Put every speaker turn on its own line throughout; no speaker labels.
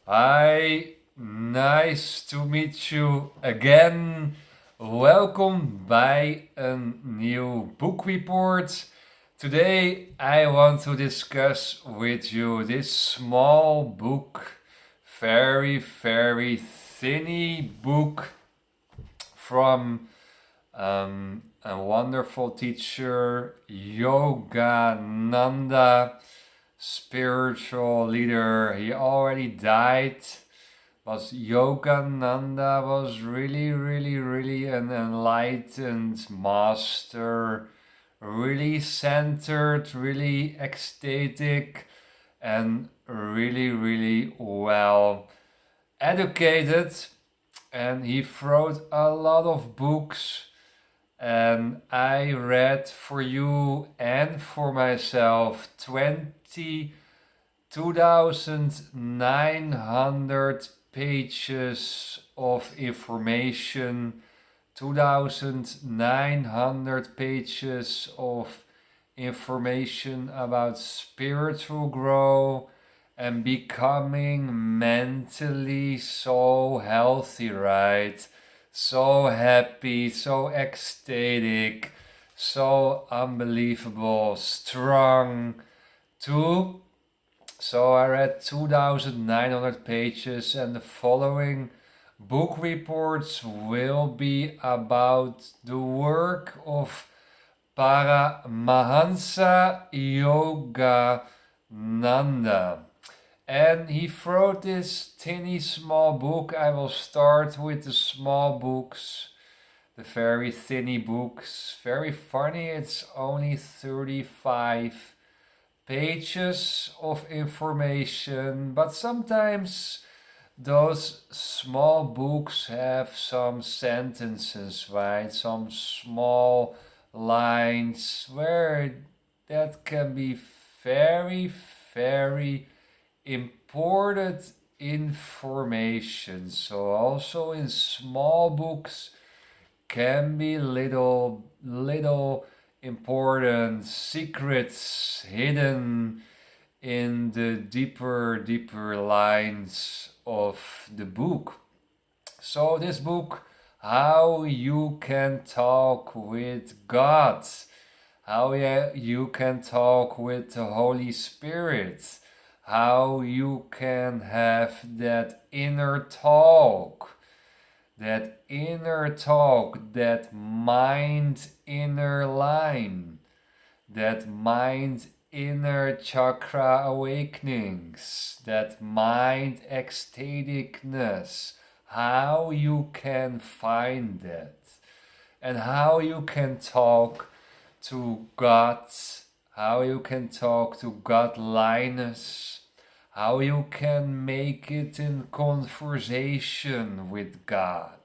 Hi, nice to meet you again. Welkom bij een nieuw book report. Today I want to discuss with you this small book, very thinny book from a wonderful teacher, Yogananda, spiritual leader. He already died. Was Yogananda was really an enlightened master, really centered, really ecstatic, and really well educated. And he wrote a lot of books, and I read for you and for myself 2,900 pages of information, 2,900 pages of information about spiritual growth and becoming mentally so healthy, right? So happy, so ecstatic, so unbelievable, strong too. So I read 2,900 pages, and the following book reports will be about the work of Paramahansa Yogananda. And he wrote this tiny small book. I will start with the small books, the very thinny books. Very funny, it's only 35 pages of information, but sometimes those small books have some sentences, right? Some small lines where that can be very important information. So also in small books can be little important secrets hidden in the deeper lines of the book. So this book, how you can talk with God, how you can talk with the Holy Spirit, how you can have that inner talk, that mind inner line, that mind inner chakra awakenings, that mind ecstaticness, how you can find that, and how you can talk to God, how you can talk to godliness, how you can make it in conversation with God.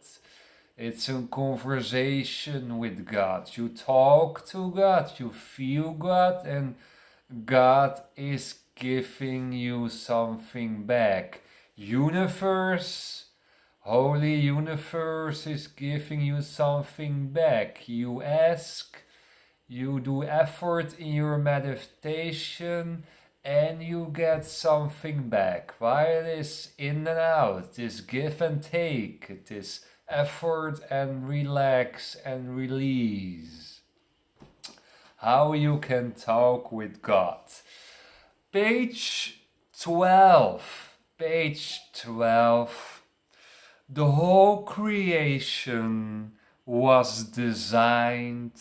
It's a conversation with God. You talk to God, you feel God, and God is giving you something back. Universe, Holy Universe is giving you something back. You ask, you do effort in your meditation, and you get something back. While it is in and out, this give and take, this effort and relax and release. How you can talk with God. Page 12. Page 12. The whole creation was designed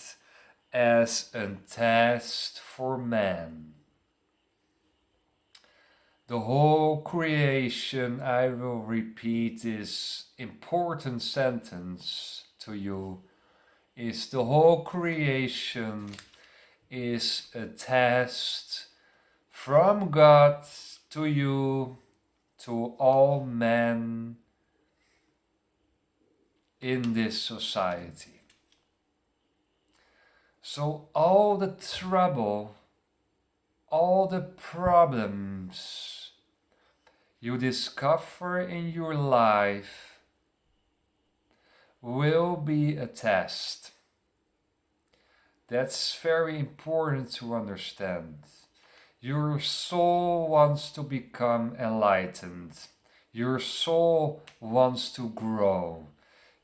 as a test for man. The whole creation, I will repeat this important sentence to you, is the whole creation is a test from God to you, to all men in this society. So all the trouble, all the problems you discover in your life will be a test. That's very important to understand. Your soul wants to become enlightened. Your soul wants to grow.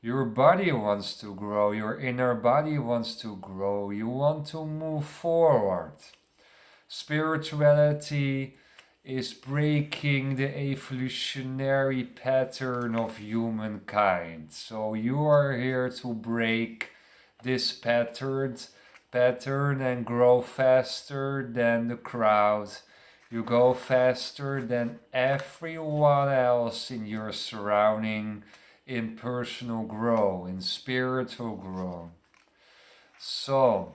Your body wants to grow. Your inner body wants to grow. You want to move forward. Spirituality is breaking the evolutionary pattern of humankind. So you are here to break this pattern and grow faster than the crowd. You go faster than everyone else in your surrounding, in personal growth, in spiritual growth. So,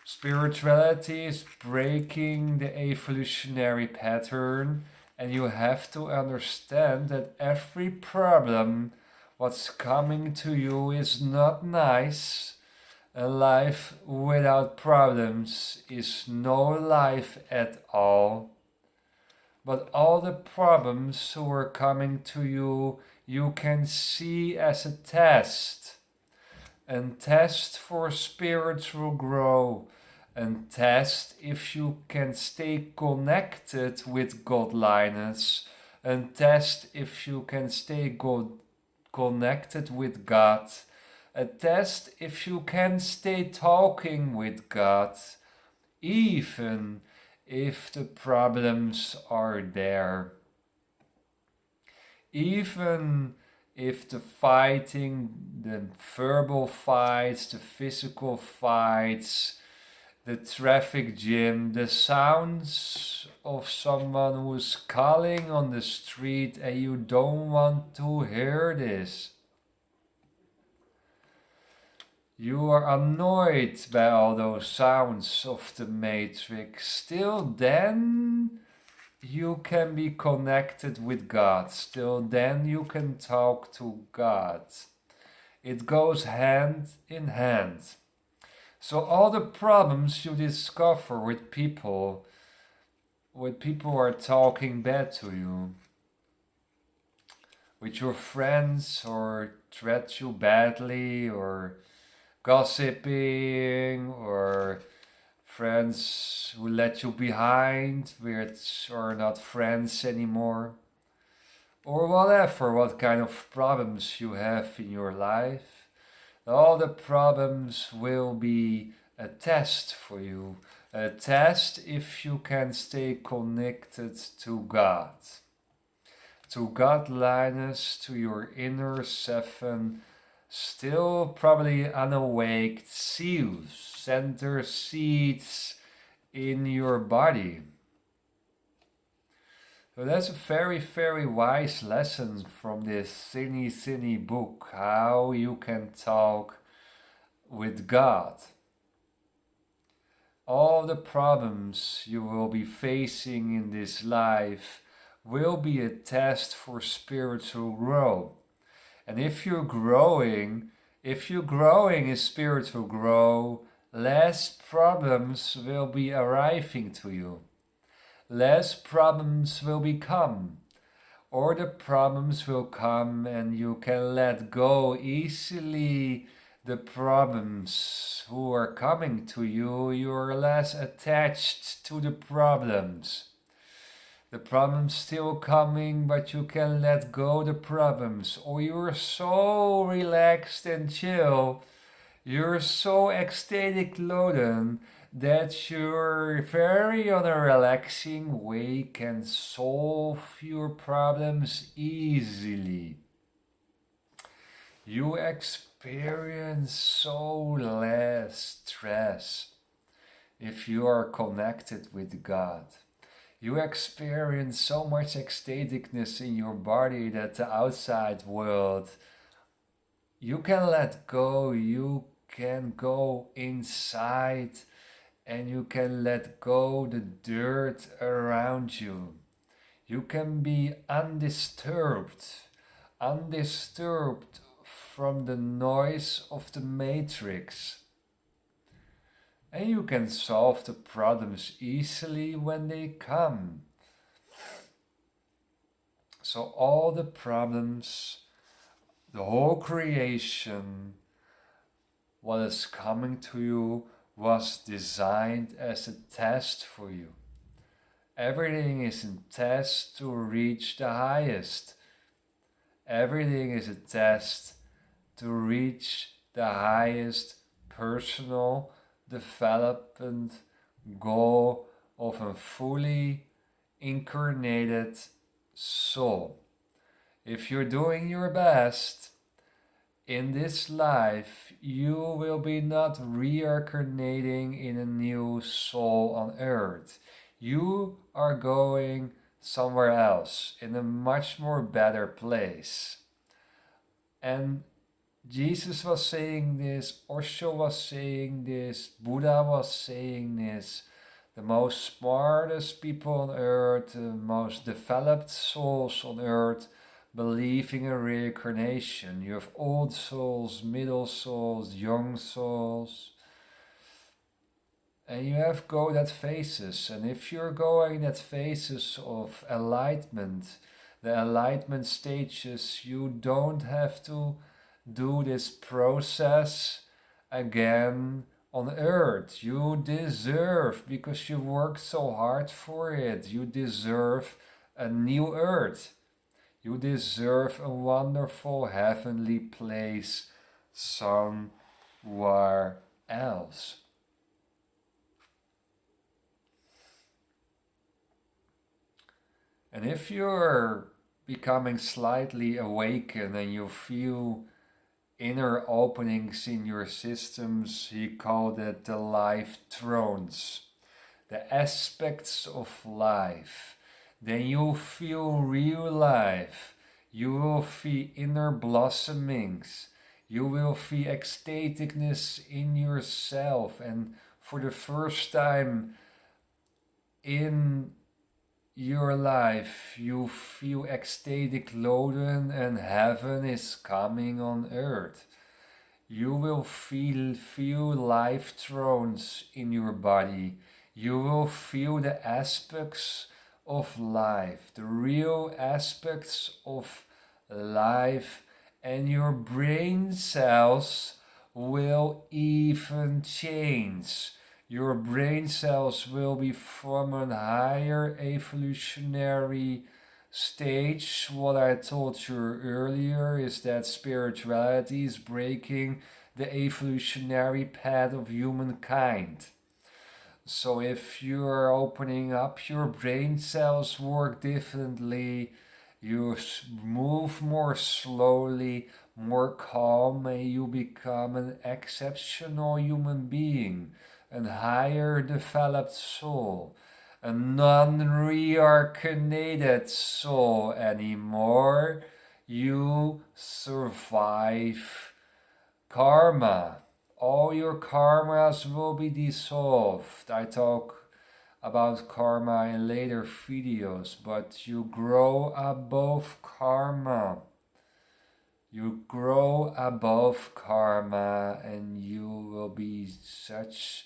spirituality is breaking the evolutionary pattern, and you have to understand that every problem what's coming to you is not nice. A life without problems is no life at all. But all the problems who are coming to you, you can see as a test. And test for spiritual growth. And test if you can stay connected with godliness. And test if you can stay connected with God. A test if you can stay talking with God, even if the problems are there. Even if the fighting, the verbal fights, the physical fights, the traffic jam, the sounds of someone who's calling on the street and you don't want to hear this. You are annoyed by all those sounds of the matrix. Still then you can be connected with God. Still then you can talk to God. It goes hand in hand. So all the problems you discover with people are talking bad to you, with your friends, or treat you badly, or gossiping, or friends who let you behind, which are not friends anymore, or whatever, what kind of problems you have in your life. All the problems will be a test for you, a test if you can stay connected to God, to godliness, to your inner seven still probably unawaked seals, center seeds in your body. So that's a very, very wise lesson from this thinny book, how you can talk with God. All the problems you will be facing in this life will be a test for spiritual growth. And if you're growing in spiritual growth, less problems will be arriving to you. Less problems will become. Or the problems will come and you can let go easily the problems who are coming to you. You're less attached to the problems. The problems still coming, but you can let go the problems. Or you're so relaxed and chill, you're so ecstatic laden, that you're very on a relaxing way can solve your problems easily. You experience so less stress if you are connected with God. You experience so much ecstaticness in your body that the outside world, you can let go, you can go inside and you can let go the dirt around you. You can be undisturbed from the noise of the matrix. And you can solve the problems easily when they come. So all the problems, the whole creation, what is coming to you was designed as a test for you. Everything is in test to reach the highest. Everything is a test to reach the highest personal development goal of a fully incarnated soul. If you're doing your best in this life, you will be not reincarnating in a new soul on earth. You are going somewhere else, in a much more better place. And Jesus was saying this, Osho was saying this, Buddha was saying this. The most smartest people on earth, the most developed souls on earth, believing in reincarnation. You have old souls, middle souls, young souls. And you have go that phases. And if you're going that phases of enlightenment, the enlightenment stages, you don't have to do this process again on earth. You deserve, because you worked so hard for it, you deserve a new earth. You deserve a wonderful heavenly place somewhere else. And if you're becoming slightly awakened and you feel inner openings in your systems, he called it the LifeTrons, the aspects of life, then you feel real life. You will feel inner blossomings. You will feel ecstaticness in yourself, and for the first time in your life, you feel ecstatic loading, and heaven is coming on earth. You will feel LifeTrons in your body. You will feel the aspects of life, the real aspects of life, and your brain cells will even change. Your brain cells will be from a higher evolutionary stage. What I told you earlier is that spirituality is breaking the evolutionary path of humankind. So if you're opening up, your brain cells work differently. You move more slowly, more calm, and you become an exceptional human being. A higher developed soul, a non-reincarnated soul anymore. You survive karma. All your karmas will be dissolved. I talk about karma in later videos, but you grow above karma. You grow above karma, and you will be such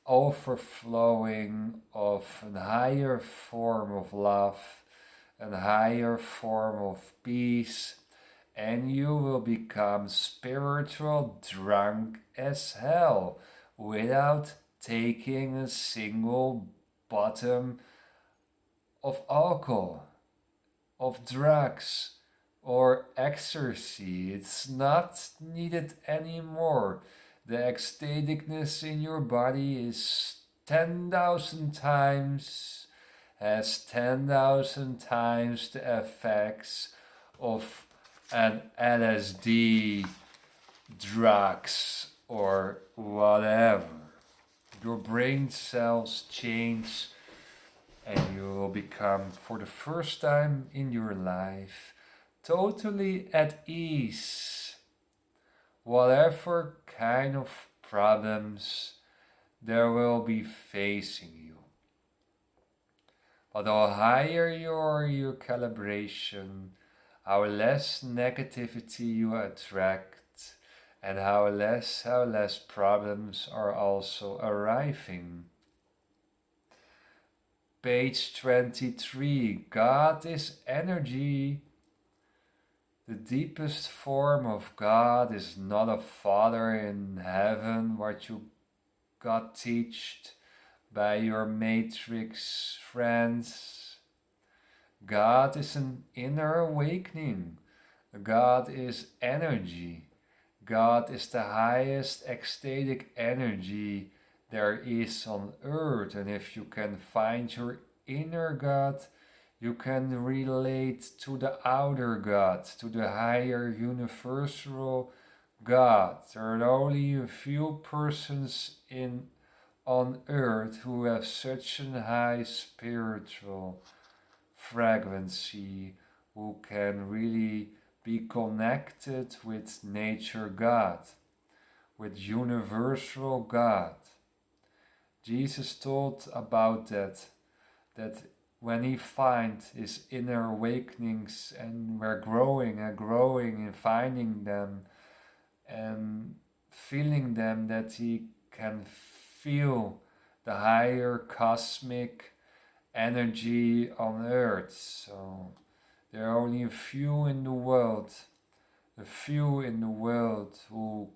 overflowing of a higher form of love, a higher form of peace, and you will become spiritual drunk as hell without taking a single bottom of alcohol, of drugs, or ecstasy. It's not needed anymore. The ecstaticness in your body is 10,000 times, has 10,000 times the effects of an LSD, drugs, or whatever. Your brain cells change, and you will become, for the first time in your life, totally at ease. Whatever kind of problems there will be facing you. But the higher your calibration, how less negativity you attract, and how less problems are also arriving. Page 23, God is energy. The deepest form of God is not a father in heaven, what you got taught by your matrix friends. God is an inner awakening. God is energy. God is the highest ecstatic energy there is on earth. And if you can find your inner God, you can relate to the outer God, to the higher universal God. There are only a few persons on earth who have such a high spiritual frequency, who can really be connected with nature God, with universal God. Jesus told about that when he finds his inner awakenings and we're growing and growing in finding them and feeling them, that he can feel the higher cosmic energy on earth. So there are only a few in the world who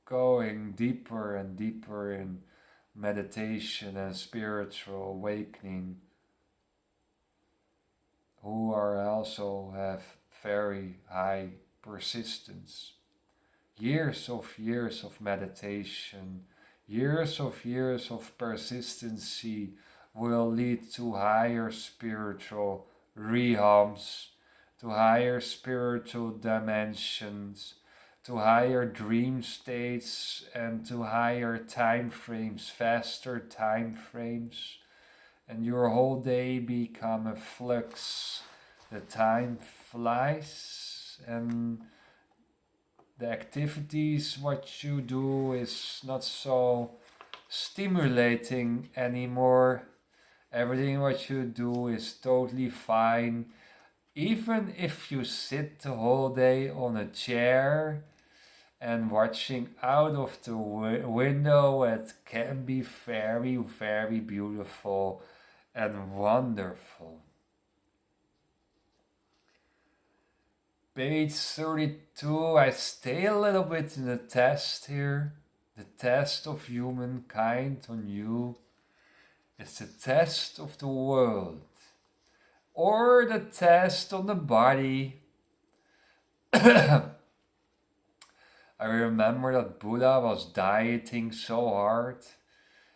going deeper and deeper in meditation and spiritual awakening, who are also have very high persistence. Years of meditation, years of persistency will lead to higher spiritual realms, to higher spiritual dimensions, to higher dream states, and to higher time frames, faster time frames, and your whole day become a flux. The time flies, and the activities what you do is not so stimulating anymore. Everything what you do is totally fine. Even if you sit the whole day on a chair and watching out of the window, it can be very, very beautiful and wonderful. Page 32, I stay a little bit in the test here. The test of humankind on you is the test of the world, or the test on the body. I remember that Buddha was dieting so hard.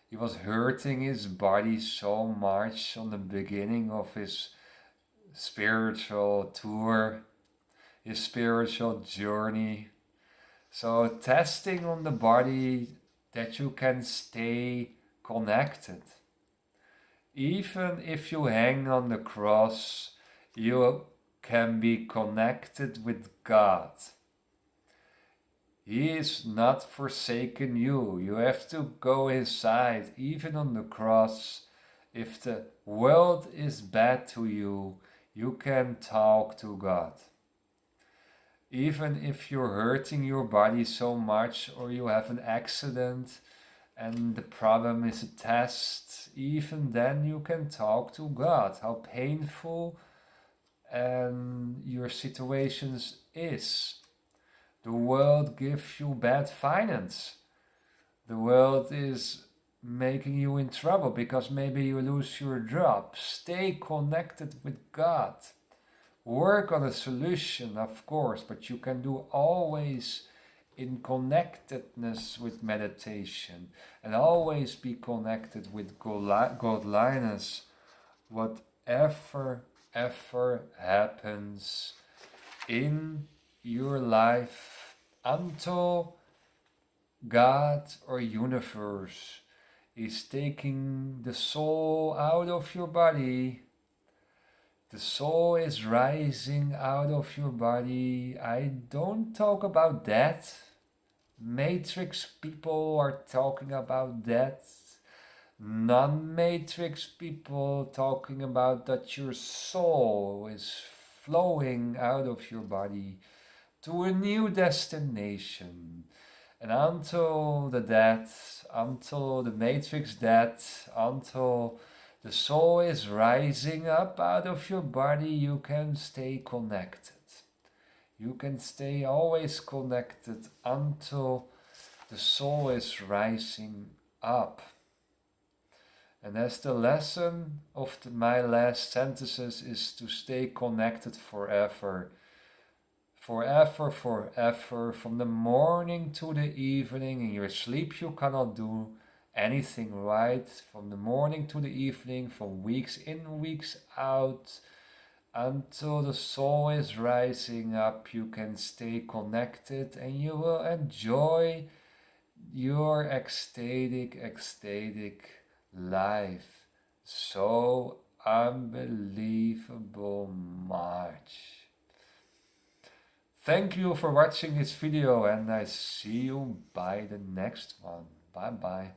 He was hurting his body so much on the beginning of his spiritual tour, his spiritual journey. So testing on the body that you can stay connected. Even if you hang on the cross, you can be connected with God. He is not forsaken you. You have to go inside, even on the cross. If the world is bad to you, you can talk to God. Even if you're hurting your body so much, or you have an accident and the problem is a test, even then you can talk to God. How painful and your situations is. The world gives you bad finance. The world is making you in trouble because maybe you lose your job. Stay connected with God. Work on a solution, of course, but you can do always in connectedness with meditation, and always be connected with godliness, whatever ever happens in your life, until God or universe is taking the soul out of your body. The soul is rising out of your body. I don't talk about death. Matrix people are talking about death. Non-matrix people talking about that your soul is flowing out of your body to a new destination. And until the death, until the matrix death, until the soul is rising up out of your body, you can stay connected. You can stay always connected until the soul is rising up. And as the lesson of my last sentences is to stay connected forever. Forever, forever, from the morning to the evening. In your sleep you cannot do anything right. From the morning to the evening, from weeks in, weeks out, until the soul is rising up, you can stay connected and you will enjoy your ecstatic life. So unbelievable much. Thank you for watching this video and I see you by the next one. Bye bye.